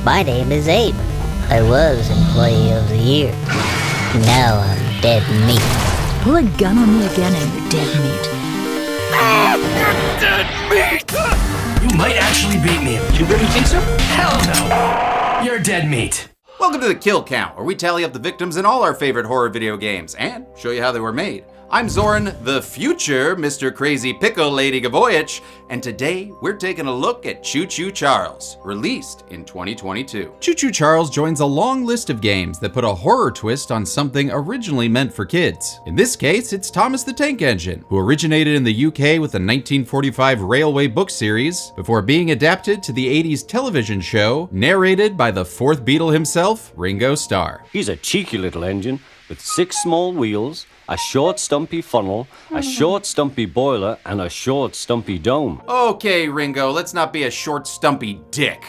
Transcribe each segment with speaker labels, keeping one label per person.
Speaker 1: My name is Abe. I was Employee of the Year. Now I'm dead meat.
Speaker 2: Pull a gun on me again and you're dead meat.
Speaker 3: You're dead meat! You might actually beat me. You really think so? Hell no! You're dead meat.
Speaker 4: Welcome to the Kill Count, where we tally up the victims in all our favorite horror video games and show you how they were made. I'm Zoran, the future Mr. Crazy Pickle Lady Gavoyich, and today we're taking a look at Choo Choo Charles, released in 2022. Choo Choo Charles joins a long list of games that put a horror twist on something originally meant for kids. In this case, it's Thomas the Tank Engine, who originated in the UK with the 1945 Railway book series, before being adapted to the 80s television show, narrated by the fourth Beatle himself, Ringo Starr.
Speaker 5: He's a cheeky little engine with 6 small wheels, a short stumpy funnel, a short stumpy boiler, and a short stumpy dome.
Speaker 4: Okay, Ringo, let's not be a short stumpy dick.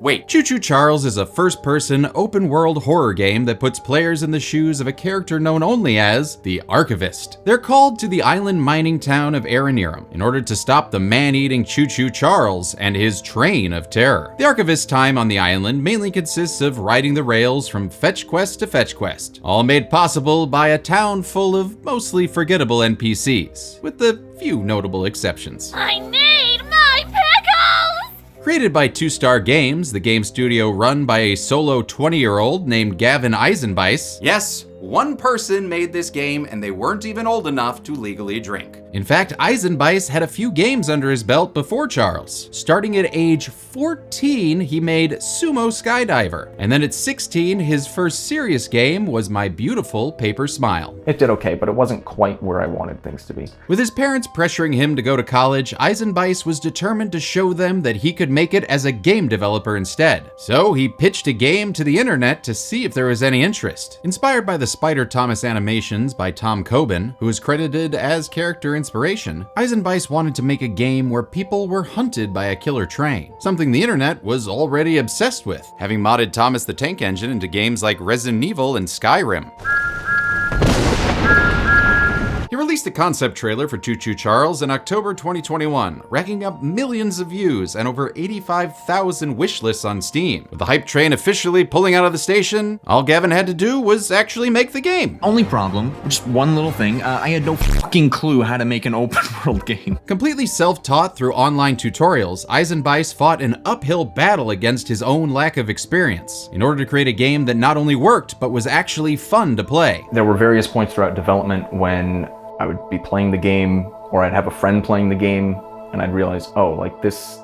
Speaker 4: Wait, Choo Choo Charles is a first-person, open-world horror game that puts players in the shoes of a character known only as the Archivist. They're called to the island mining town of Aranirum in order to stop the man-eating Choo Choo Charles and his train of terror. The Archivist's time on the island mainly consists of riding the rails from fetch quest to fetch quest, all made possible by a town full of mostly forgettable NPCs, with a few notable exceptions.
Speaker 6: I need my pickles!
Speaker 4: Created by Two Star Games, the game studio run by a solo 20-year-old named Gavin Eisenbeis. Yes, one person made this game and they weren't even old enough to legally drink. In fact, Eisenbeis had a few games under his belt before Charles. Starting at age 14, he made Sumo Skydiver. And then at 16, his first serious game was My Beautiful Paper Smile.
Speaker 7: It did okay, but it wasn't quite where I wanted things to be.
Speaker 4: With his parents pressuring him to go to college, Eisenbeis was determined to show them that he could make it as a game developer instead. So he pitched a game to the internet to see if there was any interest. Inspired by the Spider Thomas animations by Tom Coben, who is credited as character inspiration, Eisenbeis wanted to make a game where people were hunted by a killer train, something the internet was already obsessed with, having modded Thomas the Tank Engine into games like Resident Evil and Skyrim. He released the concept trailer for Choo Choo Charles in October 2021, racking up millions of views and over 85,000 wish lists on Steam. With the hype train officially pulling out of the station, all Gavin had to do was actually make the game.
Speaker 8: Only problem, just one little thing, I had no fucking clue how to make an open world game.
Speaker 4: Completely self-taught through online tutorials, Eisenbeis fought an uphill battle against his own lack of experience in order to create a game that not only worked, but was actually fun to play.
Speaker 7: There were various points throughout development when I would be playing the game, or I'd have a friend playing the game, and I'd realize, oh, like this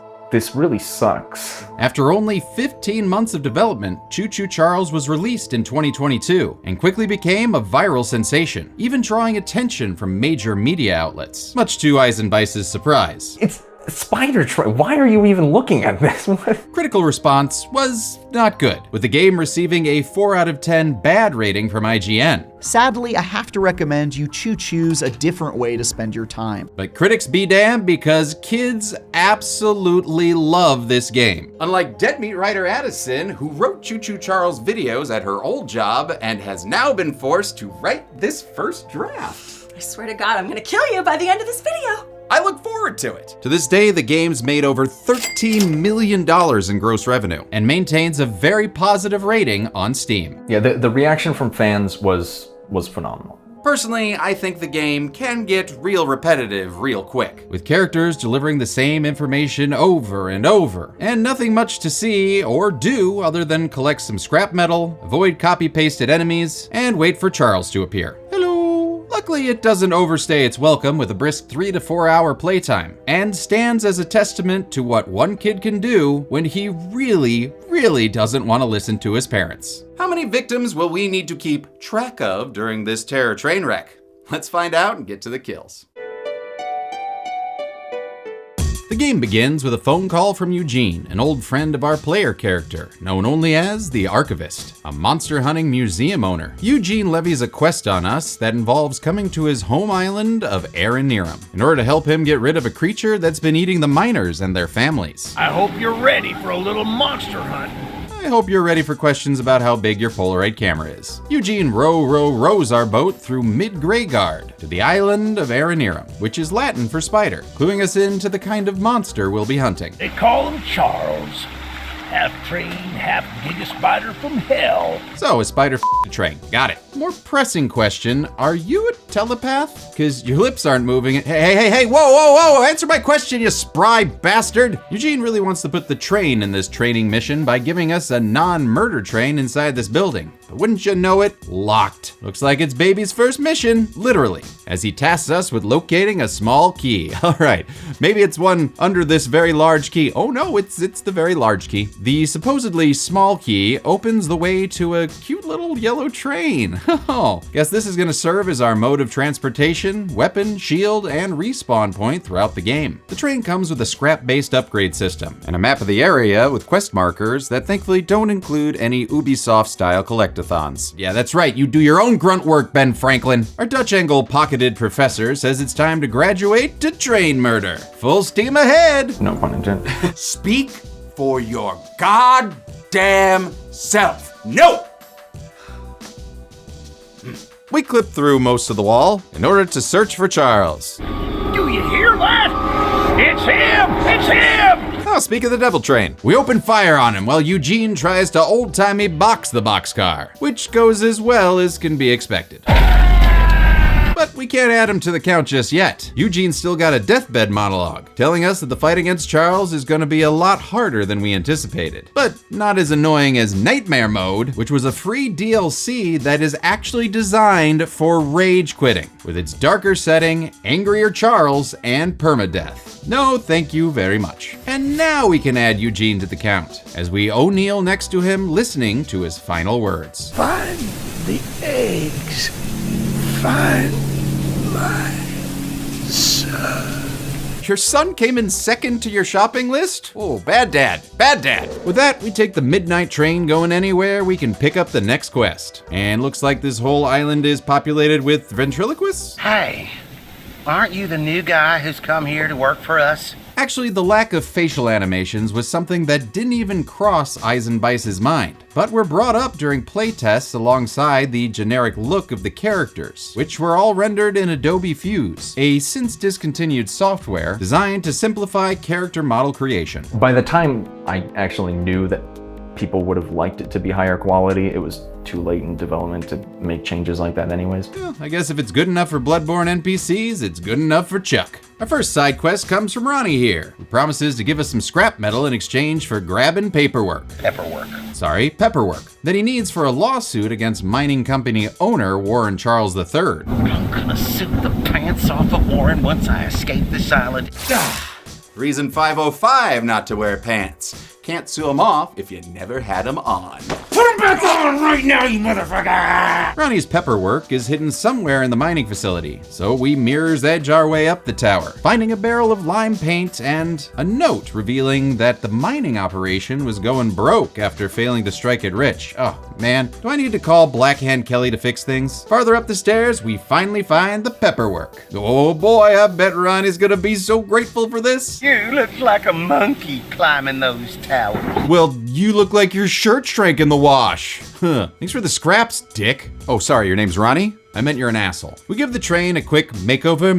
Speaker 7: really sucks.
Speaker 4: After only 15 months of development, Choo Choo Charles was released in 2022 and quickly became a viral sensation, even drawing attention from major media outlets, much to Eisenbeis' surprise.
Speaker 7: It's Spider Train. Why are you even looking at this?
Speaker 4: Critical response was not good, with the game receiving a 4 out of 10 bad rating from IGN.
Speaker 9: Sadly, I have to recommend you choose a different way to spend your time.
Speaker 4: But critics be damned, because kids absolutely love this game. Unlike Dead Meat writer Addison, who wrote Choo Choo Charles videos at her old job and has now been forced to write this first draft.
Speaker 6: I swear to God, I'm gonna kill you by the end of this video.
Speaker 4: I look forward to it. To this day, the game's made over $13 million in gross revenue and maintains a very positive rating on Steam.
Speaker 7: Yeah, the reaction from fans was phenomenal.
Speaker 4: Personally, I think the game can get real repetitive real quick, with characters delivering the same information over and over, and nothing much to see or do other than collect some scrap metal, avoid copy-pasted enemies, and wait for Charles to appear. Luckily, it doesn't overstay its welcome with a brisk 3 to 4 hour playtime, and stands as a testament to what one kid can do when he really doesn't want to listen to his parents. How many victims will we need to keep track of during this terror train wreck? Let's find out and get to the kills. The game begins with a phone call from Eugene, an old friend of our player character, known only as the Archivist, a monster hunting museum owner. Eugene levies a quest on us that involves coming to his home island of Aranirum in order to help him get rid of a creature that's been eating the miners and their families.
Speaker 3: I hope you're ready for a little monster hunt.
Speaker 4: I hope you're ready for questions about how big your Polaroid camera is. Eugene rows our boat through mid-Greyguard to the island of Aranirum, which is Latin for spider, cluing us into the kind of monster we'll be hunting.
Speaker 3: They call him Charles.
Speaker 10: half train, half giga spider from hell.
Speaker 4: So, a spider a train. Got it. More pressing question, are you a telepath? Because your lips aren't moving. Hey, whoa, answer my question, you spry bastard. Eugene really wants to put the train in this training mission by giving us a non-murder train inside this building. But wouldn't you know it? Locked. Looks like it's baby's first mission, literally, as he tasks us with locating a small key. All right, maybe it's one under this very large key. Oh no, it's the very large key. The supposedly small key opens the way to a cute little yellow train. Oh, guess this is gonna serve as our mode of transportation, weapon, shield, and respawn point throughout the game. The train comes with a scrap-based upgrade system and a map of the area with quest markers that thankfully don't include any Ubisoft-style collectathons. Yeah, that's right, you do your own grunt work, Ben Franklin. Our Dutch angle pocketed professor says it's time to graduate to train murder. Full steam ahead!
Speaker 7: No pun intended.
Speaker 11: Speak for your goddamn self. No!
Speaker 4: We clipped through most of the wall in order to search for Charles.
Speaker 10: Do you hear that? It's him! It's him!
Speaker 4: Oh, speak of the devil train. We open fire on him while Eugene tries to old-timey box the boxcar, which goes as well as can be expected. But we can't add him to the count just yet. Eugene's still got a deathbed monologue, telling us that the fight against Charles is gonna be a lot harder than we anticipated. But not as annoying as Nightmare Mode, which was a free DLC that is actually designed for rage quitting, with its darker setting, angrier Charles, and permadeath. No, thank you very much. And now we can add Eugene to the count, as we O'Neill next to him listening to his final words.
Speaker 10: Find the eggs. Find my son.
Speaker 4: Your son came in second to your shopping list? Oh, bad dad, bad dad. With that, we take the midnight train going anywhere we can pick up the next quest. And looks like this whole island is populated with ventriloquists?
Speaker 12: Hey, aren't you the new guy who's come here to work for us?
Speaker 4: Actually, the lack of facial animations was something that didn't even cross Eisenbice's mind, but were brought up during playtests alongside the generic look of the characters, which were all rendered in Adobe Fuse, a since discontinued software designed to simplify character model creation.
Speaker 7: By the time I actually knew that people would have liked it to be higher quality, it was too late in development to make changes like that anyways.
Speaker 4: Well, I guess if it's good enough for Bloodborne NPCs, it's good enough for Chuck. Our first side quest comes from Ronnie here, who promises to give us some scrap metal in exchange for grabbing paperwork. Pepperwork that he needs for a lawsuit against mining company owner Warren Charles III.
Speaker 12: I'm gonna sue the pants off of Warren once I escape this island.
Speaker 11: Reason 505 not to wear pants. Can't sue them off if you never had them on.
Speaker 10: Put them back on right now, you motherfucker!
Speaker 4: Ronnie's pepperwork is hidden somewhere in the mining facility, so we mirror's edge our way up the tower, finding a barrel of lime paint and a note revealing that the mining operation was going broke after failing to strike it rich. Oh man, do I need to call Blackhand Kelly to fix things? Farther up the stairs, we finally find the pepperwork. Oh boy, I bet Ronnie's gonna be so grateful for this.
Speaker 12: You look like a monkey climbing those towers.
Speaker 4: Well, you look like your shirt shrank in the wash. Huh. Thanks for the scraps, dick. Oh, sorry, your name's Ronnie? I meant you're an asshole. We give the train a quick makeover.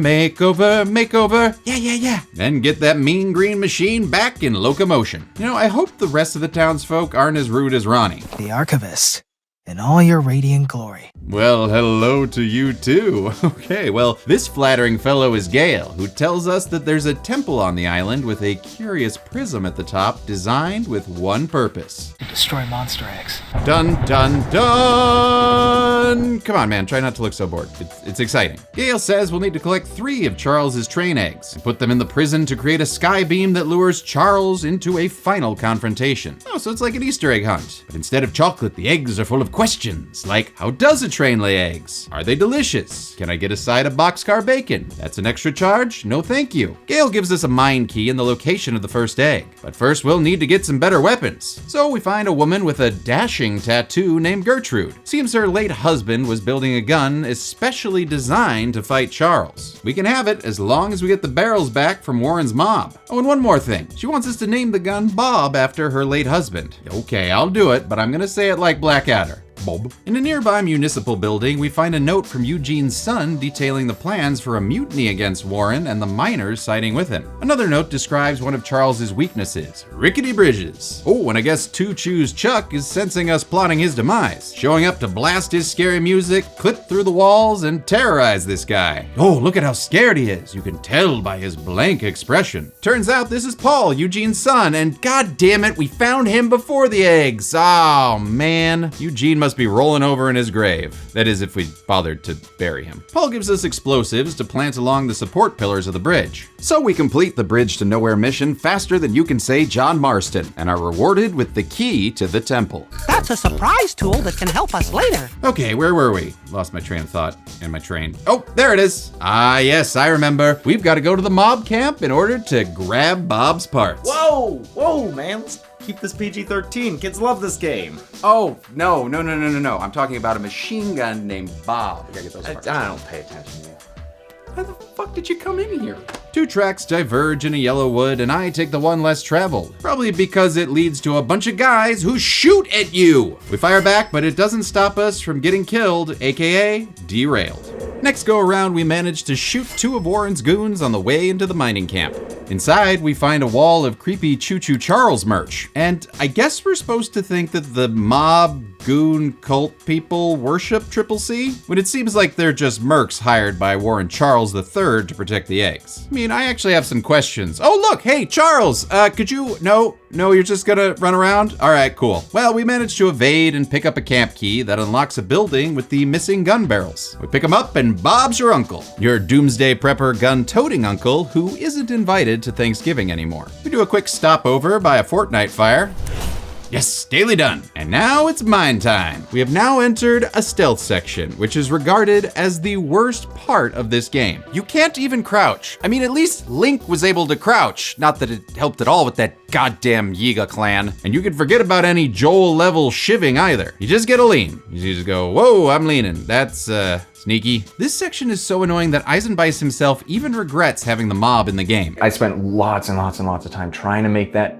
Speaker 4: Yeah. Then get that mean green machine back in locomotion. You know, I hope the rest of the townsfolk aren't as rude as Ronnie.
Speaker 13: The Archivist, in all your radiant glory.
Speaker 4: Well, hello to you too. Okay, well, this flattering fellow is Gale, who tells us that there's a temple on the island with a curious prism at the top designed with one purpose.
Speaker 13: To destroy monster eggs.
Speaker 4: Dun, dun, dun! Come on, man, try not to look so bored. It's exciting. Gale says we'll need to collect 3 of Charles's train eggs and put them in the prison to create a sky beam that lures Charles into a final confrontation. Oh, so it's like an Easter egg hunt. But instead of chocolate, the eggs are full of questions, like how does a train lay eggs? Are they delicious? Can I get a side of boxcar bacon? That's an extra charge? No thank you. Gale gives us a mine key and the location of the first egg. But first we'll need to get some better weapons. So we find a woman with a dashing tattoo named Gertrude. Seems her late husband was building a gun especially designed to fight Charles. We can have it as long as we get the barrels back from Warren's mob. Oh, and one more thing. She wants us to name the gun Bob after her late husband. Okay, I'll do it, but I'm gonna say it like Blackadder. Bob. In a nearby municipal building, we find a note from Eugene's son detailing the plans for a mutiny against Warren and the miners siding with him. Another note describes one of Charles's weaknesses, rickety bridges. Oh, and I guess Choo's Chuck is sensing us plotting his demise, showing up to blast his scary music, clip through the walls, and terrorize this guy. Oh, look at how scared he is. You can tell by his blank expression. Turns out this is Paul, Eugene's son, and god damn it, we found him before the eggs. Oh man, Eugene must be rolling over in his grave. That is, if we bothered to bury him. Paul gives us explosives to plant along the support pillars of the bridge.
Speaker 11: So we complete the Bridge to Nowhere mission faster than you can say John Marston, and are rewarded with the key to the temple.
Speaker 14: That's a surprise tool that can help us later.
Speaker 4: Okay, where were we? Lost my train of thought and my train. Oh, there it is. Ah, yes, I remember. We've got to go to the mob camp in order to grab Bob's parts.
Speaker 15: Whoa, man. Let's keep this PG-13. Kids love this game.
Speaker 11: Oh, no. I'm talking about a machine gun named Bob. I gotta get those parts.
Speaker 15: I don't pay attention to you.
Speaker 11: How the fuck did you come in here?
Speaker 4: Two tracks diverge in a yellow wood, and I take the one less traveled. Probably because it leads to a bunch of guys who shoot at you. We fire back, but it doesn't stop us from getting killed, aka derailed. Next go around, we manage to shoot two of Warren's goons on the way into the mining camp. Inside, we find a wall of creepy Choo Charles merch. And I guess we're supposed to think that the mob, goon, cult people worship Triple C, when it seems like they're just mercs hired by Warren Charles III to protect the eggs. I mean, I actually have some questions. Oh look, hey Charles, could you, no, you're just gonna run around? All right, cool. Well, we managed to evade and pick up a camp key that unlocks a building with the missing gun barrels. We pick them up and Bob's your uncle. Your doomsday prepper gun-toting uncle who isn't invited to Thanksgiving anymore. We do a quick stopover by a Fortnite fire. Yes, daily done. And now it's mine time. We have now entered a stealth section, which is regarded as the worst part of this game. You can't even crouch. I mean, at least Link was able to crouch. Not that it helped at all with that goddamn Yiga clan. And you can forget about any Joel level shivving either. You just get a lean. You just go, whoa, I'm leaning. That's, sneaky. This section is so annoying that Eisenbeiss himself even regrets having the mob in the game.
Speaker 7: I spent lots and lots of time trying to make that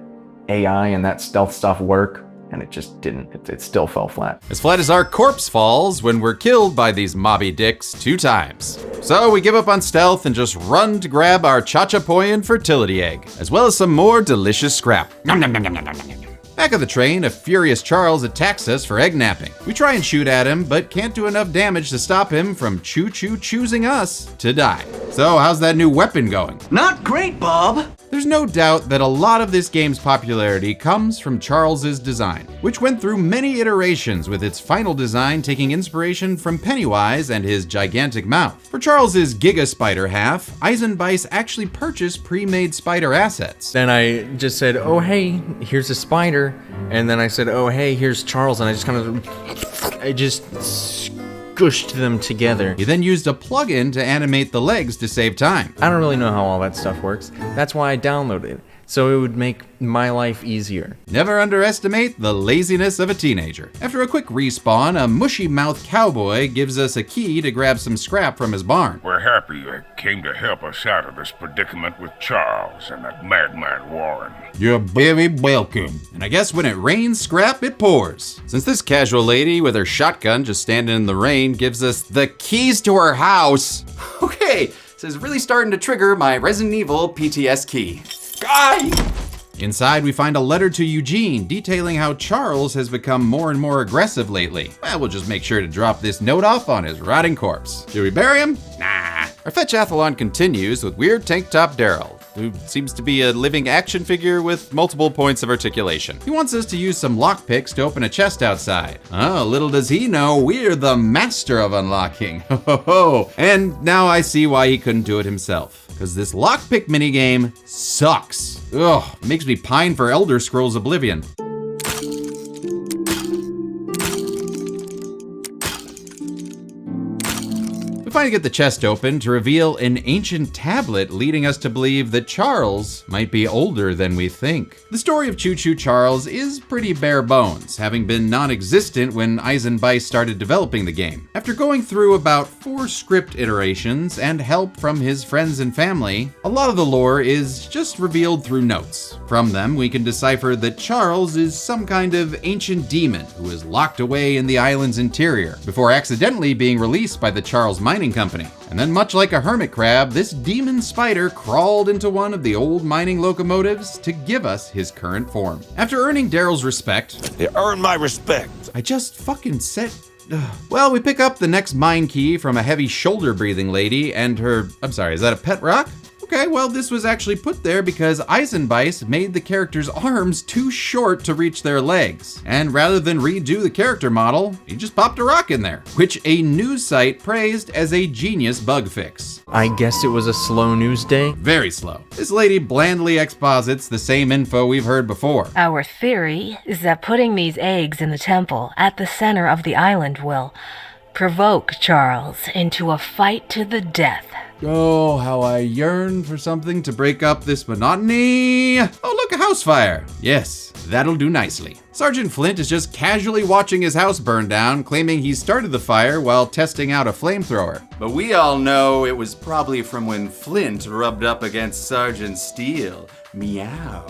Speaker 7: AI and that stealth stuff work, and it just didn't. It still fell flat.
Speaker 4: As flat as our corpse falls when we're killed by these mobby dicks 2 times. So we give up on stealth and just run to grab our Chachapoyan fertility egg, as well as some more delicious scrap. Nom, nom, nom, nom, nom, nom, nom. Back of the train, a furious Charles attacks us for egg napping. We try and shoot at him, but can't do enough damage to stop him from choosing us to die. So how's that new weapon going?
Speaker 12: Not great, Bob.
Speaker 4: There's no doubt that a lot of this game's popularity comes from Charles's design, which went through many iterations, with its final design taking inspiration from Pennywise and his gigantic mouth. For Charles's Giga Spider half, Eisenbeiss actually purchased pre-made spider assets.
Speaker 8: Then I just said, oh hey, here's a spider. And then I said, oh hey, here's Charles, and I just squished them together.
Speaker 4: He then used a plugin to animate the legs to save time.
Speaker 8: I don't really know how all that stuff works. That's why I downloaded it, so it would make my life easier.
Speaker 4: Never underestimate the laziness of a teenager. After a quick respawn, a mushy-mouthed cowboy gives us a key to grab some scrap from his barn.
Speaker 10: We're happy you came to help us out of this predicament with Charles and that madman Warren.
Speaker 4: You're very welcome. And I guess when it rains scrap, it pours. Since this casual lady with her shotgun just standing in the rain gives us the keys to her house.
Speaker 11: Okay, this is really starting to trigger my Resident Evil PTS key.
Speaker 4: Inside, we find a letter to Eugene detailing how Charles has become more and more aggressive lately. Well, we'll just make sure to drop this note off on his rotting corpse. Should we bury him? Nah. Our fetch-athlon continues with Weird Tank Top Daryl, who seems to be a living action figure with multiple points of articulation. He wants us to use some lockpicks to open a chest outside. Oh, little does he know, we're the master of unlocking. Ho ho ho. And now I see why he couldn't do it himself. Because this lockpick minigame sucks. Ugh, makes me pine for Elder Scrolls Oblivion. We finally get the chest open to reveal an ancient tablet leading us to believe that Charles might be older than we think. The story of Choo Choo Charles is pretty bare bones, having been non-existent when Eisenbeiss started developing the game. After going through about 4 script iterations and help from his friends and family, a lot of the lore is just revealed through notes. From them, we can decipher that Charles is some kind of ancient demon who is locked away in the island's interior before accidentally being released by the Charles Mining Company. And then, much like a hermit crab, this demon spider crawled into one of the old mining locomotives to give us his current form. After earning Daryl's respect,
Speaker 16: they earned my respect.
Speaker 4: I just fucking said. Well, we pick up the next mine key from a heavy shoulder-breathing lady and her. I'm sorry, is that a pet rock? Okay, well, this was actually put there because Eisenbeiss made the character's arms too short to reach their legs. And rather than redo the character model, he just popped a rock in there, which a news site praised as a genius bug fix.
Speaker 8: I guess it was a slow news day?
Speaker 4: Very slow. This lady blandly exposits the same info we've heard before.
Speaker 17: Our theory is that putting these eggs in the temple at the center of the island will provoke Charles into a fight to the death.
Speaker 4: Oh, how I yearn for something to break up this monotony. Oh, look, a house fire. Yes, that'll do nicely. Sergeant Flint is just casually watching his house burn down, claiming he started the fire while testing out a flamethrower.
Speaker 11: But we all know it was probably from when Flint rubbed up against Sergeant Steele. Meow.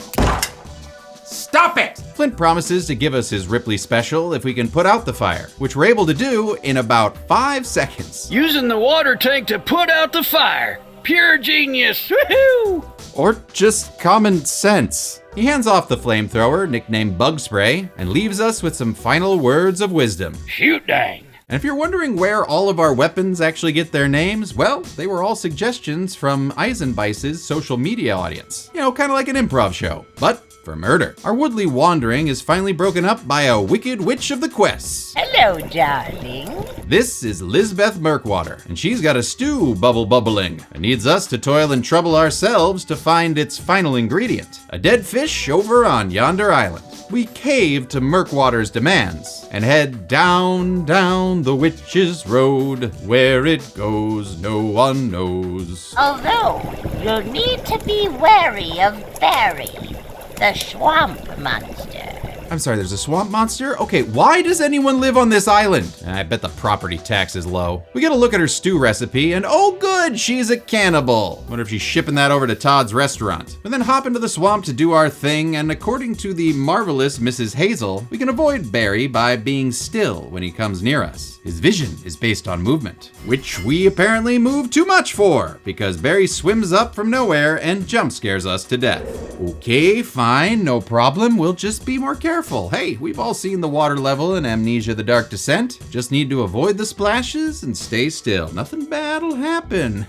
Speaker 11: Stop it!
Speaker 4: Flint promises to give us his Ripley special if we can put out the fire, which we're able to do in about 5 seconds.
Speaker 12: Using the water tank to put out the fire. Pure genius. Woohoo!
Speaker 4: Or just common sense. He hands off the flamethrower, nicknamed Bug Spray, and leaves us with some final words of wisdom.
Speaker 12: Shoot dang.
Speaker 4: And if you're wondering where all of our weapons actually get their names, well, they were all suggestions from Eisenbeiss's social media audience. You know, kind of like an improv show, but for murder. Our Woodley wandering is finally broken up by a wicked witch of the quests.
Speaker 1: Hello, darling.
Speaker 4: This is Lizbeth Murkwater, and she's got a stew bubbling and needs us to toil and trouble ourselves to find its final ingredient, a dead fish over on yonder island. We cave to Murkwater's demands and head down the witch's road. Where it goes, no one knows.
Speaker 1: Although, you'll need to be wary of Barry, the swamp monster.
Speaker 4: I'm sorry, there's a swamp monster? Okay, why does anyone live on this island? I bet the property tax is low. We get a look at her stew recipe and oh good, she's a cannibal. Wonder if she's shipping that over to Todd's restaurant. We then hop into the swamp to do our thing, and according to the marvelous Mrs. Hazel, we can avoid Barry by being still when he comes near us. His vision is based on movement, which we apparently move too much for, because Barry swims up from nowhere and jump scares us to death. Okay, fine, no problem, we'll just be more careful. Hey, we've all seen the water level in Amnesia: The Dark Descent. Just need to avoid the splashes and stay still. Nothing bad'll happen.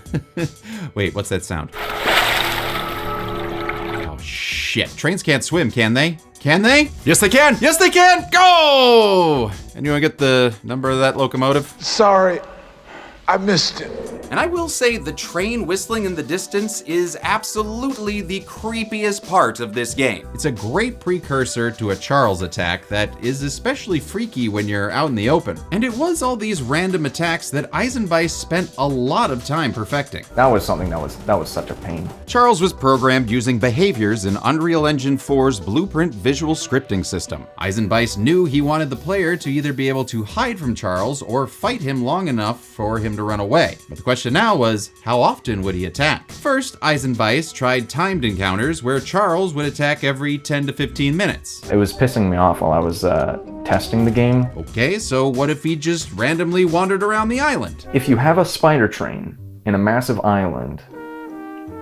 Speaker 4: Wait, what's that sound? Oh shit, trains can't swim, can they? Can they? Yes, they can! Yes, they can! Go! Anyone get the number of that locomotive?
Speaker 18: Sorry, I missed it.
Speaker 11: And I will say the train whistling in the distance is absolutely the creepiest part of this game.
Speaker 4: It's a great precursor to a Charles attack that is especially freaky when you're out in the open. And it was all these random attacks that Eisenbeiss spent a lot of time perfecting.
Speaker 7: That was something that was such a pain.
Speaker 4: Charles was programmed using behaviors in Unreal Engine 4's Blueprint visual scripting system. Eisenbeiss knew he wanted the player to either be able to hide from Charles or fight him long enough for him to run away. But the question now was, how often would he attack? First, Eisenbeiss tried timed encounters where Charles would attack every 10 to 15 minutes.
Speaker 7: It was pissing me off while I was testing the game.
Speaker 4: Okay, so what if he just randomly wandered around the island?
Speaker 7: If you have a spider train in a massive island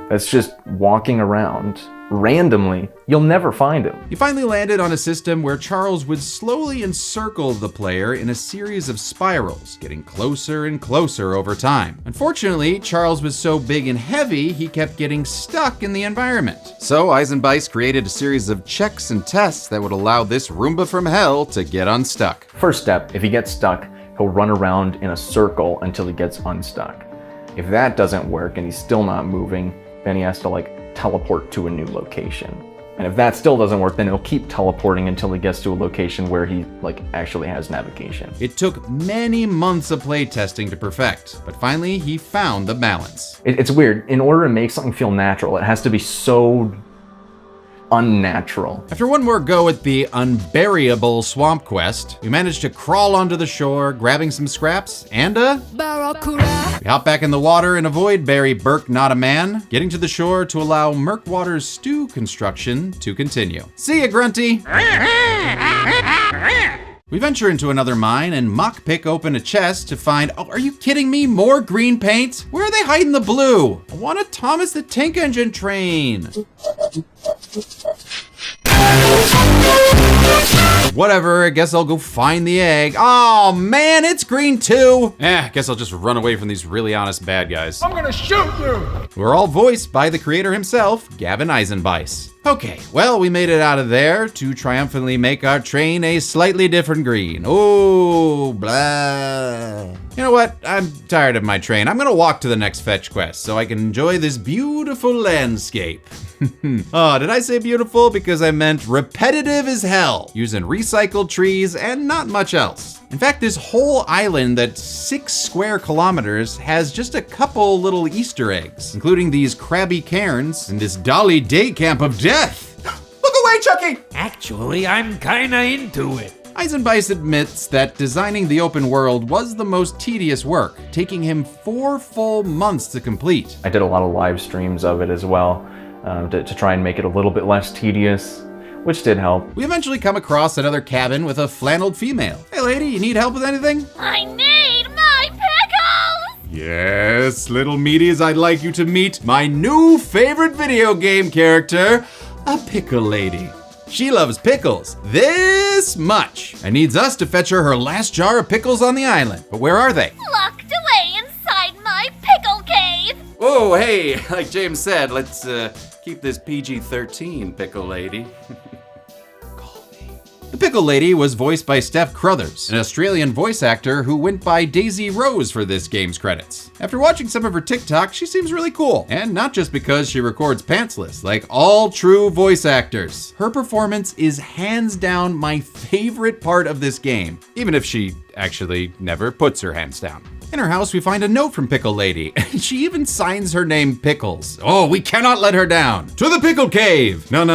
Speaker 7: that's just walking around randomly, you'll never find him.
Speaker 4: He finally landed on a system where Charles would slowly encircle the player in a series of spirals, getting closer and closer over time. Unfortunately, Charles was so big and heavy, he kept getting stuck in the environment. So Eisenbeiss created a series of checks and tests that would allow this Roomba from hell to get unstuck.
Speaker 7: First step, if he gets stuck, he'll run around in a circle until he gets unstuck. If that doesn't work and he's still not moving, then he has to teleport to a new location. And if that still doesn't work, then he'll keep teleporting until he gets to a location where he like actually has navigation.
Speaker 4: It took many months of playtesting to perfect, but finally he found the balance.
Speaker 7: It's weird. In order to make something feel natural, it has to be so unnatural.
Speaker 4: After one more go at the unburyable swamp quest, we managed to crawl onto the shore, grabbing some scraps and we hop back in the water and avoid Barry Burke Not a Man, getting to the shore to allow Murkwater's stew construction to continue. See ya, Grunty! We venture into another mine and mock pick open a chest to find, oh, are you kidding me? More green paint? Where are they hiding the blue? I want a Thomas the Tank Engine train. Whatever, I guess I'll go find the egg. Oh man, it's green too. Guess I'll just run away from these really honest bad guys.
Speaker 18: I'm gonna shoot you!
Speaker 4: We're all voiced by the creator himself, Gavin Eisenbeiss. Okay, well, we made it out of there to triumphantly make our train a slightly different green. Oh, blah. You know what? I'm tired of my train. I'm gonna walk to the next fetch quest so I can enjoy this beautiful landscape. Oh, did I say beautiful? Because I meant repetitive as hell, using recycled trees and not much else. In fact, this whole island that's 6 square kilometers has just a couple little Easter eggs, including these crabby cairns and this Dolly day camp of death. Look away, Chucky!
Speaker 12: Actually, I'm kinda into it.
Speaker 4: Eisenbeiss admits that designing the open world was the most tedious work, taking him 4 full months to complete.
Speaker 7: I did a lot of live streams of it as well, to try and make it a little bit less tedious, which did help.
Speaker 4: We eventually come across another cabin with a flanneled female. Hey lady, you need help with anything?
Speaker 6: I need my pickles!
Speaker 4: Yes, little meaties, I'd like you to meet my new favorite video game character, a pickle lady. She loves pickles this much and needs us to fetch her last jar of pickles on the island. But where are they?
Speaker 6: Locked away inside my pickle cave!
Speaker 11: Oh, hey, like James said, let's keep this PG-13, pickle lady.
Speaker 4: The Pickle Lady was voiced by Steph Crothers, an Australian voice actor who went by Daisy Rose for this game's credits. After watching some of her TikTok, she seems really cool. And not just because she records pantsless, like all true voice actors. Her performance is hands down my favorite part of this game, even if she actually never puts her hands down. In her house, we find a note from Pickle Lady, and she even signs her name Pickles. Oh, we cannot let her down. To the Pickle Cave! No,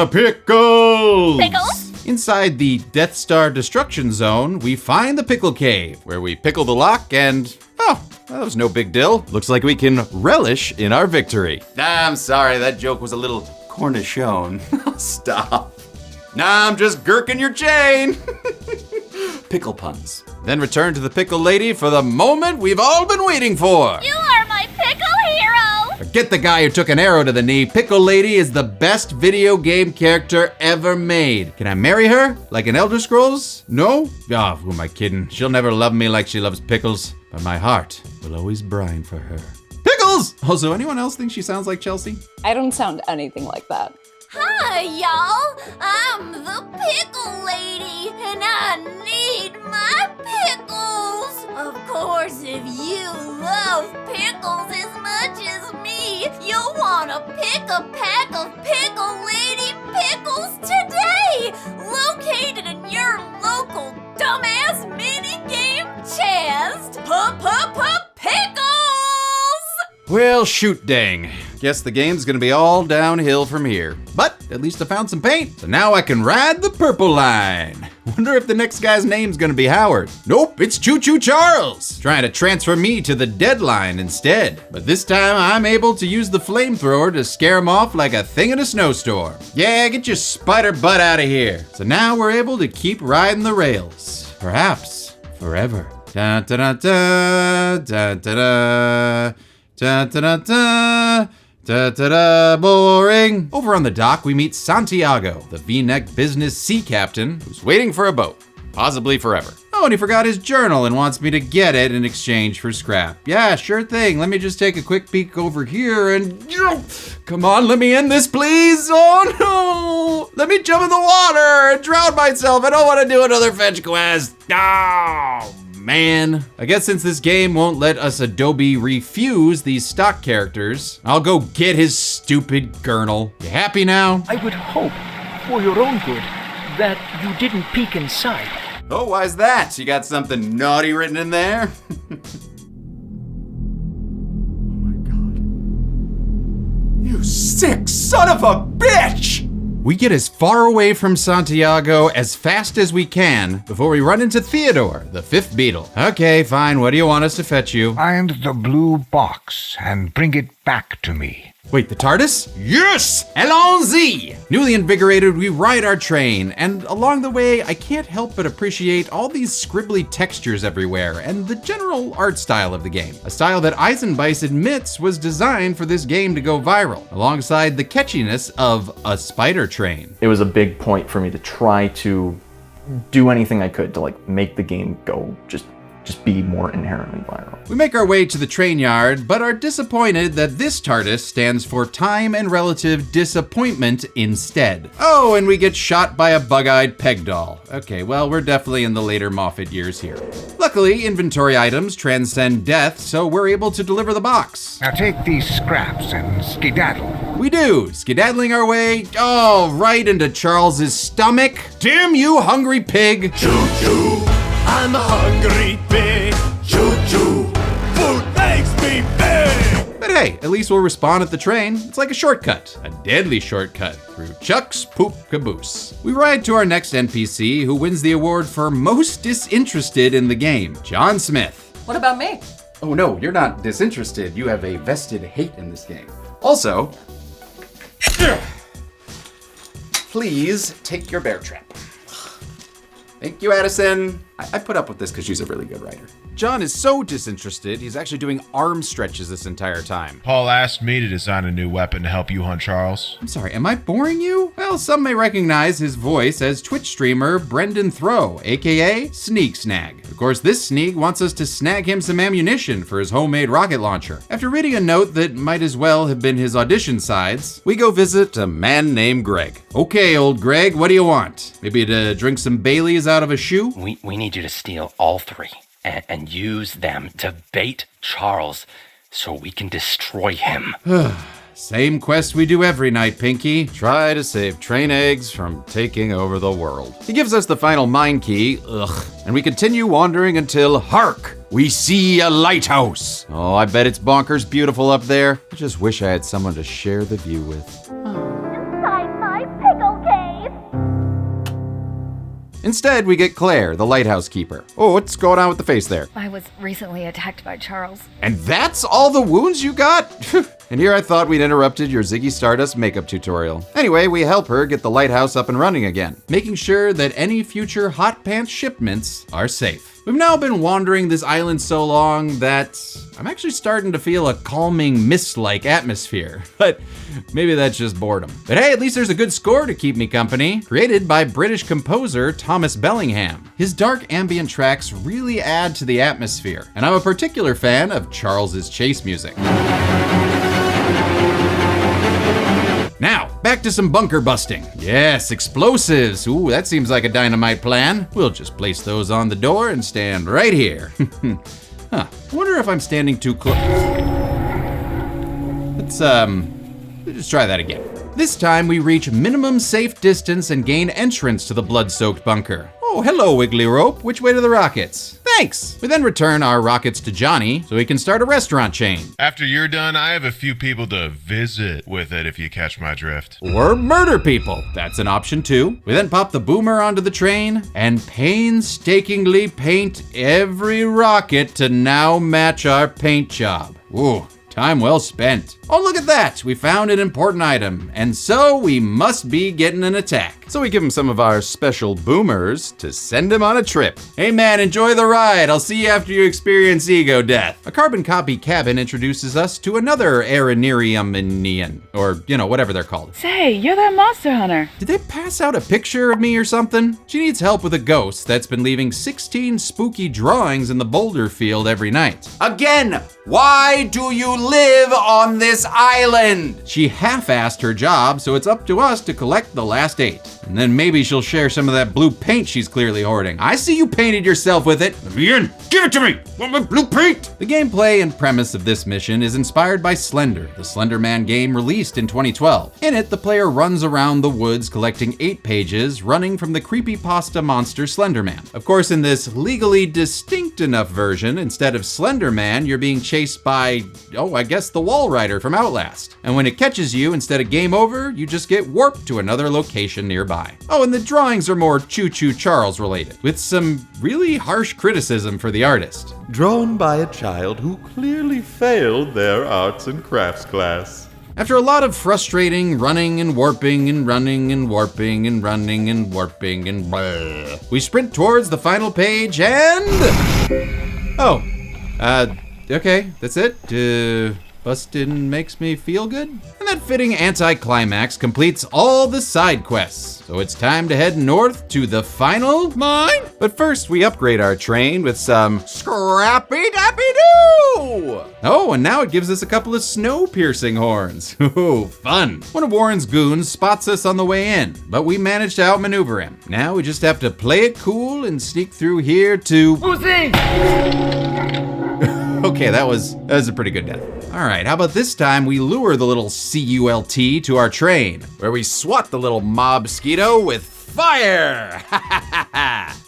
Speaker 4: Pickles!
Speaker 6: Pickles?
Speaker 4: Inside the Death Star Destruction Zone, we find the Pickle Cave, where we pickle the lock and, oh, that was no big deal. Looks like we can relish in our victory.
Speaker 11: I'm sorry, that joke was a little cornichon. Stop. Nah, I'm just gherking your chain. Pickle puns.
Speaker 4: Then return to the Pickle Lady for the moment we've all been waiting for.
Speaker 6: You are my pickle hero!
Speaker 4: Forget the guy who took an arrow to the knee. Pickle Lady is the best video game character ever made. Can I marry her? Like in Elder Scrolls? No? Oh, who am I kidding? She'll never love me like she loves pickles, but my heart will always brine for her. Pickles! Also, anyone else think she sounds like Chelsea?
Speaker 16: I don't sound anything like that.
Speaker 6: Hi, y'all! I'm the Pickle Lady, and I need my pickles! Of course, if you love pickles as much as me, you'll want to pick a pack of Pickle Lady pickles today! Located in your local dumbass minigame chest! Pickles!
Speaker 4: Well, shoot dang. Guess the game's gonna be all downhill from here. But at least I found some paint, so now I can ride the purple line. Wonder if the next guy's name's gonna be Howard. Nope, it's Choo Choo Charles, trying to transfer me to the deadline instead. But this time I'm able to use the flamethrower to scare him off like a thing in a snowstorm. Yeah, get your spider butt out of here. So now we're able to keep riding the rails. Perhaps forever. Da da da da da da da. Da da da da. Da da da, boring. Over on the dock, we meet Santiago, the V-neck business sea captain who's waiting for a boat, possibly forever. Oh, and he forgot his journal and wants me to get it in exchange for scrap. Yeah, sure thing. Let me just take a quick peek over here and... Come on, let me end this, please. Oh, no. Let me jump in the water and drown myself. I don't want to do another fetch quest. Oh, man. I guess since this game won't let us Adobe refuse these stock characters, I'll go get his stupid gurnal. You happy now?
Speaker 12: I would hope, for your own good, that you didn't peek inside.
Speaker 11: Oh, why's that? You got something naughty written in there? You sick son of a bitch!
Speaker 4: We get as far away from Santiago as fast as we can before we run into Theodore, the fifth beetle. Okay, fine, what do you want us to fetch you?
Speaker 18: Find the blue box and bring it back to me.
Speaker 4: Wait, the TARDIS? Yes! Allons-y! Newly invigorated, we ride our train, and along the way, I can't help but appreciate all these scribbly textures everywhere and the general art style of the game. A style that Eisenbeiss admits was designed for this game to go viral, alongside the catchiness of a spider train.
Speaker 7: It was a big point for me to try to do anything I could to like make the game go just be more inherently viral.
Speaker 4: We make our way to the train yard, but are disappointed that this TARDIS stands for time and relative disappointment instead. Oh, and we get shot by a bug-eyed peg doll. Okay, well, we're definitely in the later Moffat years here. Luckily, inventory items transcend death, so we're able to deliver the box.
Speaker 18: Now take these scraps and skedaddle.
Speaker 4: We do, skedaddling our way, right into Charles's stomach. Damn you, hungry pig!
Speaker 19: Choo-choo, I'm a hungry pig. Choo-choo, food makes me big.
Speaker 4: But hey, at least we'll respawn at the train. It's like a shortcut, a deadly shortcut through Chuck's poop caboose. We ride to our next NPC, who wins the award for most disinterested in the game, John Smith.
Speaker 20: What about me?
Speaker 11: Oh no, you're not disinterested. You have a vested hate in this game. Also, please take your bear trap. Thank you, Addison. I put up with this because she's a really good writer.
Speaker 4: John is so disinterested, he's actually doing arm stretches this entire time.
Speaker 21: Paul asked me to design a new weapon to help you hunt Charles.
Speaker 4: I'm sorry, am I boring you? Well, some may recognize his voice as Twitch streamer Brendan Throw, aka Sneak Snag. Of course, this Sneak wants us to snag him some ammunition for his homemade rocket launcher. After reading a note that might as well have been his audition sides, we go visit a man named Greg. Okay, old Greg, what do you want? Maybe to drink some Baileys out of a shoe?
Speaker 12: We need you to steal all three and use them to bait Charles so we can destroy him.
Speaker 4: Same quest we do every night, Pinky. Try to save train eggs from taking over the world. He gives us the final mine key, and we continue wandering until, hark, we see a lighthouse. Oh, I bet it's bonkers beautiful up there. I just wish I had someone to share the view with.
Speaker 6: Inside my pickle cave.
Speaker 4: Instead, we get Claire, the lighthouse keeper. Oh, what's going on with the face there?
Speaker 22: I was recently attacked by Charles.
Speaker 4: And that's all the wounds you got? And here I thought we'd interrupted your Ziggy Stardust makeup tutorial. Anyway, we help her get the lighthouse up and running again, making sure that any future hot pants shipments are safe. We've now been wandering this island so long that I'm actually starting to feel a calming mist-like atmosphere, but maybe that's just boredom. But hey, at least there's a good score to keep me company, created by British composer Thomas Bellingham. His dark ambient tracks really add to the atmosphere, and I'm a particular fan of Charles's chase music. Now, back to some bunker busting. Yes, explosives. Ooh, that seems like a dynamite plan. We'll just place those on the door and stand right here. Huh, I wonder if I'm standing too close. Let's just try that again. This time we reach minimum safe distance and gain entrance to the blood-soaked bunker. Oh, hello, Wiggly Rope. Which way to the rockets? Thanks. We then return our rockets to Johnny so he can start a restaurant chain.
Speaker 21: After you're done, I have a few people to visit with it, if you catch my drift.
Speaker 4: Or murder people. That's an option too. We then pop the boomer onto the train and painstakingly paint every rocket to now match our paint job. Ooh. Time well spent. Oh, look at that. We found an important item, and so we must be getting an attack. So we give him some of our special boomers to send him on a trip. Hey man, enjoy the ride. I'll see you after you experience ego death. A carbon copy cabin introduces us to another Aeroneriuminian, or, whatever they're called.
Speaker 16: Say, you're that monster hunter.
Speaker 4: Did they pass out a picture of me or something? She needs help with a ghost that's been leaving 16 spooky drawings in the boulder field every night.
Speaker 11: Again, why do you live on this island?
Speaker 4: She half-assed her job, so it's up to us to collect the last 8. And then maybe she'll share some of that blue paint she's clearly hoarding. I see you painted yourself with it.
Speaker 11: Ian, give it to me! Want my blue paint?
Speaker 4: The gameplay and premise of this mission is inspired by Slender, the Slender Man game released in 2012. In it, the player runs around the woods collecting 8 pages, running from the creepypasta monster Slender Man. Of course, in this legally distinct enough version, instead of Slender Man, you're being chased by, I guess the Wall Rider from Outlast. And when it catches you, instead of game over, you just get warped to another location nearby. Oh, and the drawings are more Choo Choo Charles related, with some really harsh criticism for the artist.
Speaker 2: Drawn by a child who clearly failed their arts and crafts class.
Speaker 4: After a lot of frustrating running and warping and running and warping and running and warping and blah, we sprint towards the final page and... okay, that's it. Bustin' makes me feel good. And that fitting anticlimax completes all the side quests. So it's time to head north to the final mine. But first we upgrade our train with some scrappy-dappy-doo! Oh, and now it gives us a couple of snow-piercing horns. Ooh, fun. One of Warren's goons spots us on the way in, but we managed to outmaneuver him. Now we just have to play it cool and sneak through here to... Okay, that was a pretty good death. All right, how about this time we lure the little CULT to our train, where we swat the little mobsquito with fire!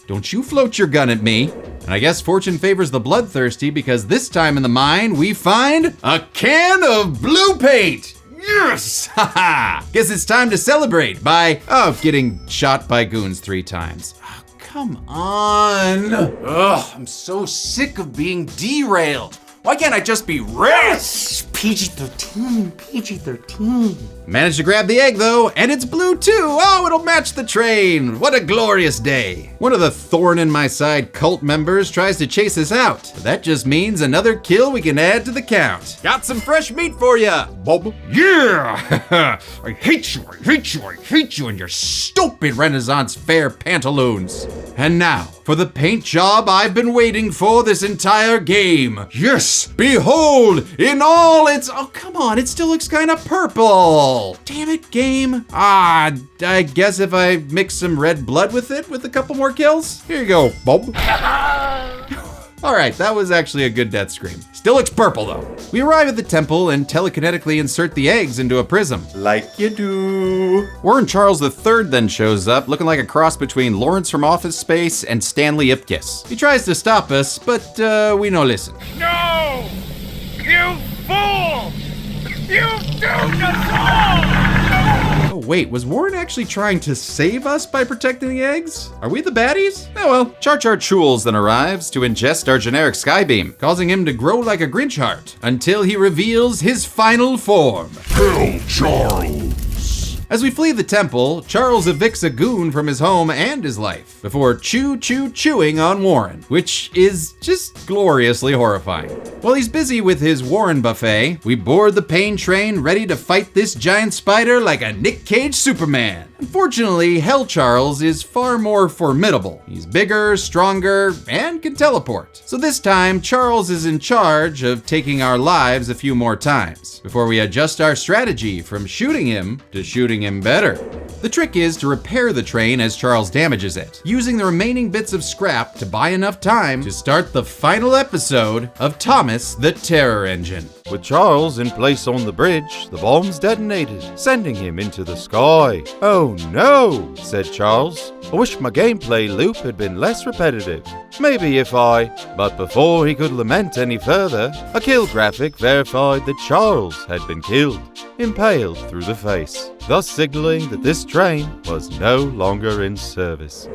Speaker 4: Don't you float your gun at me. And I guess fortune favors the bloodthirsty, because this time in the mine we find a can of blue paint! Yes! Haha! Guess it's time to celebrate by, getting shot by goons 3 times. Come on.
Speaker 11: Ugh, I'm so sick of being derailed. Why can't I just be race? PG-13, PG-13.
Speaker 4: Managed to grab the egg though, and it's blue too. Oh, it'll match the train. What a glorious day. One of the thorn in my side cult members tries to chase us out. That just means another kill we can add to the count. Got some fresh meat for ya, Bob.
Speaker 11: Yeah! I hate you, I hate you, I hate you and your
Speaker 4: Stupid Renaissance fair pantaloons. And now, for the paint job I've been waiting for this entire game. Yes, behold, in all its... Oh, come on, it still looks kind of purple. Damn it, game. I guess if I mix some red blood with it with a couple more kills. Here you go, Bob. All right, that was actually a good death scream. Still looks purple though. We arrive at the temple and telekinetically insert the eggs into a prism.
Speaker 2: Like you do.
Speaker 4: Warren Charles III then shows up, looking like a cross between Lawrence from Office Space and Stanley Ipkiss. He tries to stop us, but we no listen.
Speaker 19: No! You fool! You doomed us all!
Speaker 4: Oh wait, was Warren actually trying to save us by protecting the eggs? Are we the baddies? Oh well, Char Chools then arrives to ingest our generic skybeam, causing him to grow like a Grinch heart, until he reveals his final form.
Speaker 19: Kill Charles!
Speaker 4: As we flee the temple, Charles evicts a goon from his home and his life, before chewing on Warren, which is just gloriously horrifying. While he's busy with his Warren buffet, we board the pain train ready to fight this giant spider like a Nick Cage Superman. Unfortunately, Hell Charles is far more formidable. He's bigger, stronger, and can teleport. So this time, Charles is in charge of taking our lives a few more times, before we adjust our strategy from shooting him to shooting him better. The trick is to repair the train as Charles damages it, using the remaining bits of scrap to buy enough time to start the final episode of Thomas the Terror Engine.
Speaker 2: With Charles in place on the bridge, the bombs detonated, sending him into the sky. Oh no, said Charles. I wish my gameplay loop had been less repetitive. Maybe if I... But before he could lament any further, a kill graphic verified that Charles had been killed, impaled through the face, thus signaling that this train was no longer in service.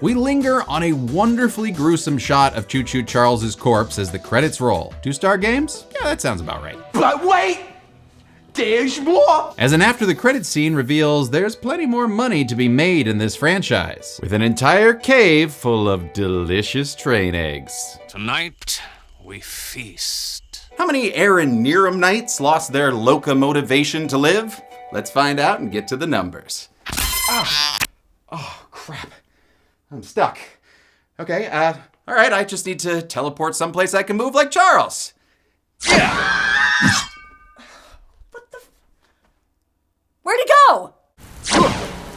Speaker 4: We linger on a wonderfully gruesome shot of Choo Choo Charles's corpse as the credits roll. 2-star games? Yeah, that sounds about right.
Speaker 19: But wait! There's more!
Speaker 4: As an after the credits scene reveals, there's plenty more money to be made in this franchise, with an entire cave full of delicious train eggs.
Speaker 3: Tonight, we feast.
Speaker 11: How many Aaron Nerum Knights lost their locomotivation to live? Let's find out and get to the numbers. Oh, crap. I'm stuck. Okay, all right, I just need to teleport someplace I can move like Charles. Yeah!
Speaker 6: Where'd he go?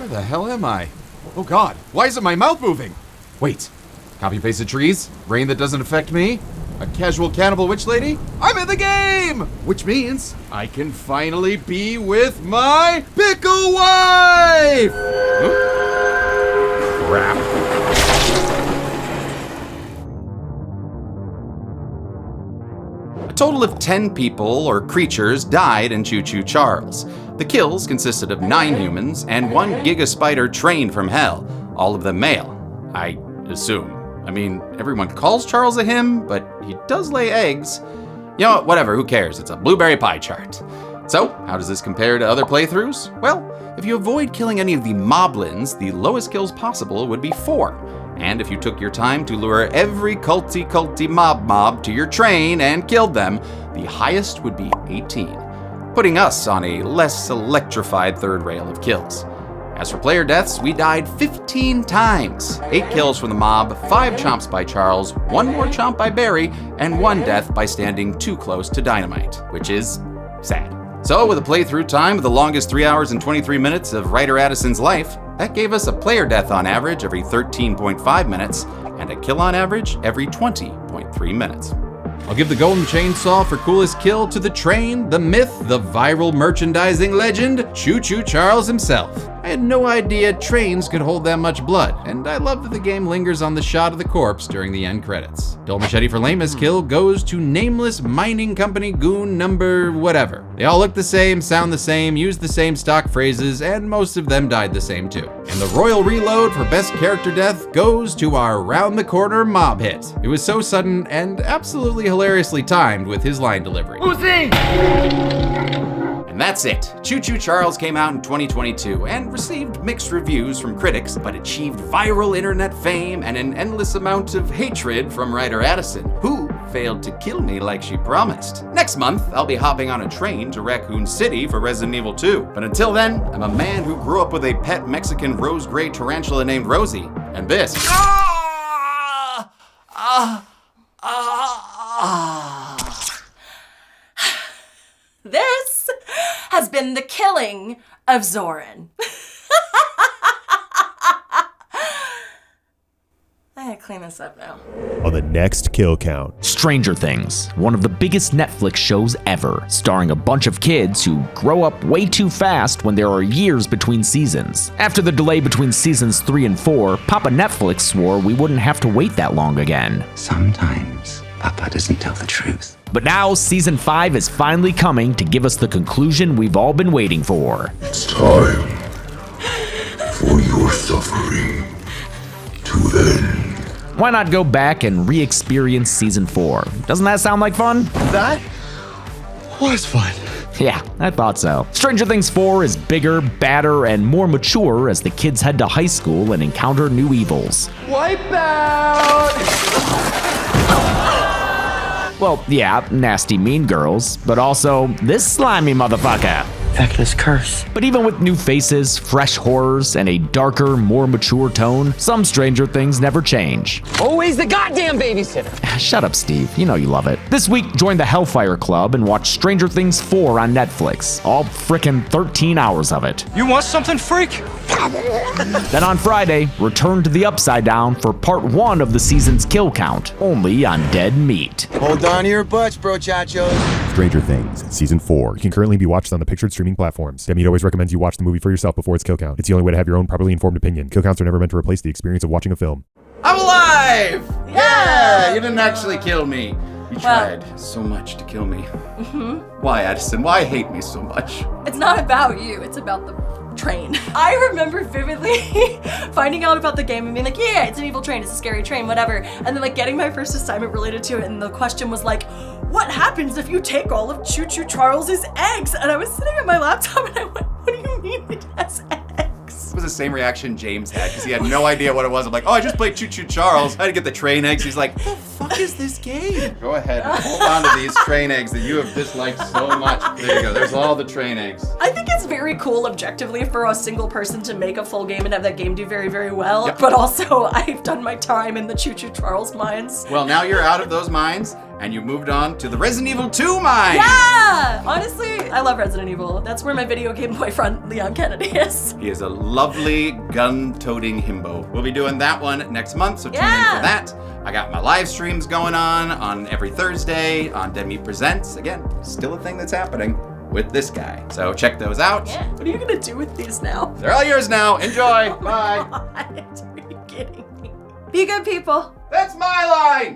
Speaker 4: Where the hell am I? Oh god, why isn't my mouth moving? Wait, copy-pasted trees? Rain that doesn't affect me? A casual cannibal witch lady? I'm in the game! Which means I can finally be with my pickle wife! Crap.
Speaker 11: A total of 10 people or creatures died in Choo Choo Charles. The kills consisted of 9 humans and 1 Giga Spider trained from hell, all of them male, I assume. I mean, everyone calls Charles a him, but he does lay eggs. You know what, whatever, who cares? It's a blueberry pie chart. So, how does this compare to other playthroughs? Well, if you avoid killing any of the moblins, the lowest kills possible would be 4. And if you took your time to lure every culty mob to your train and killed them, the highest would be 18, putting us on a less electrified third rail of kills. As for player deaths, we died 15 times. 8 kills from the mob, 5 chomps by Charles, 1 more chomp by Barry, and 1 death by standing too close to Dynamite, which is sad. So with a playthrough time of the longest 3 hours and 23 minutes of Ryder Addison's life, that gave us a player death on average every 13.5 minutes, and a kill on average every 20.3 minutes.
Speaker 4: I'll give the golden chainsaw for coolest kill to the train, the myth, the viral merchandising legend, Choo Choo Charles himself. I had no idea trains could hold that much blood, and I love that the game lingers on the shot of the corpse during the end credits. Dull Machete for lamest kill goes to nameless mining company goon number whatever. They all look the same, sound the same, use the same stock phrases, and most of them died the same too. And the royal reload for best character death goes to our round the corner mob hit. It was so sudden and absolutely hilariously timed with his line delivery.
Speaker 11: And that's it. Choo Choo Charles came out in 2022 and received mixed reviews from critics, but achieved viral internet fame and an endless amount of hatred from Ryder Addison, who failed to kill me like she promised. Next month, I'll be hopping on a train to Raccoon City for Resident Evil 2. But until then, I'm a man who grew up with a pet Mexican rose-gray tarantula named Rosie. And this...
Speaker 5: This has been the killing of Zoran. I gotta clean this up now.
Speaker 20: On the next kill count.
Speaker 23: Stranger Things, one of the biggest Netflix shows ever, starring a bunch of kids who grow up way too fast when there are years between seasons. After the delay between seasons 3 and 4, Papa Netflix swore we wouldn't have to wait that long again.
Speaker 24: Sometimes Papa doesn't tell the truth.
Speaker 23: But now season 5 is finally coming to give us the conclusion we've all been waiting for.
Speaker 19: It's time for your suffering to end.
Speaker 23: Why not go back and re-experience season 4? Doesn't that sound like fun?
Speaker 8: That was fun.
Speaker 23: Yeah, I thought so. Stranger Things 4 is bigger, badder, and more mature as the kids head to high school and encounter new evils.
Speaker 19: Wipe out!
Speaker 23: Well, yeah, nasty mean girls, but also this slimy motherfucker.
Speaker 24: Vecna's curse.
Speaker 23: But even with new faces, fresh horrors, and a darker, more mature tone, some Stranger Things never change.
Speaker 19: Always the goddamn babysitter.
Speaker 23: Shut up, Steve. You know you love it. This week, join the Hellfire Club and watch Stranger Things 4 on Netflix. All frickin' 13 hours of it.
Speaker 19: You want something, freak?
Speaker 23: Then on Friday, return to the Upside Down for part 1 of the season's kill count, only on Dead Meat.
Speaker 25: Hold on to your butts, bro chachos.
Speaker 20: Stranger Things, Season 4. It can currently be watched on the pictured streaming platforms. Dead Meat always recommends you watch the movie for yourself before its kill count. It's the only way to have your own properly informed opinion. Kill counts are never meant to replace the experience of watching a film.
Speaker 11: I'm alive! Yeah! You didn't actually kill me. You tried so much to kill me. Why, Addison? Why hate me so much?
Speaker 5: It's not about you, it's about the train. I remember vividly finding out about the game and being like, yeah, it's an evil train, it's a scary train, whatever. And then like getting my first assignment related to it, and the question was like, what happens if you take all of Choo Choo Charles's eggs? And I was sitting at my laptop and I went, what do you mean it has eggs?
Speaker 11: It was the same reaction James had because he had no idea what it was. I'm like, oh, I just played Choo Choo Charles. I had to get the train eggs. He's like, what the fuck is this game? Go ahead and hold on to these train eggs that you have disliked so much. There you go. There's all the train eggs.
Speaker 5: I think it's very cool objectively for a single person to make a full game and have that game do very, very well.
Speaker 11: Yep.
Speaker 5: But also, I've done my time in the Choo Choo Charles mines.
Speaker 11: Well, now you're out of those mines, and you moved on to the Resident Evil 2 mine.
Speaker 5: Yeah! Honestly, I love Resident Evil. That's where my video game boyfriend, Leon Kennedy, is.
Speaker 11: He is a lovely gun-toting himbo. We'll be doing that one next month, so tune in for that. I got my live streams going on every Thursday on Dead Meat Presents. Again, still a thing that's happening with this guy. So check those out.
Speaker 5: Yeah. What are you gonna do with these now?
Speaker 11: They're all yours now. Enjoy. Bye.
Speaker 5: God, are you kidding me? Be good, people.
Speaker 11: That's my line.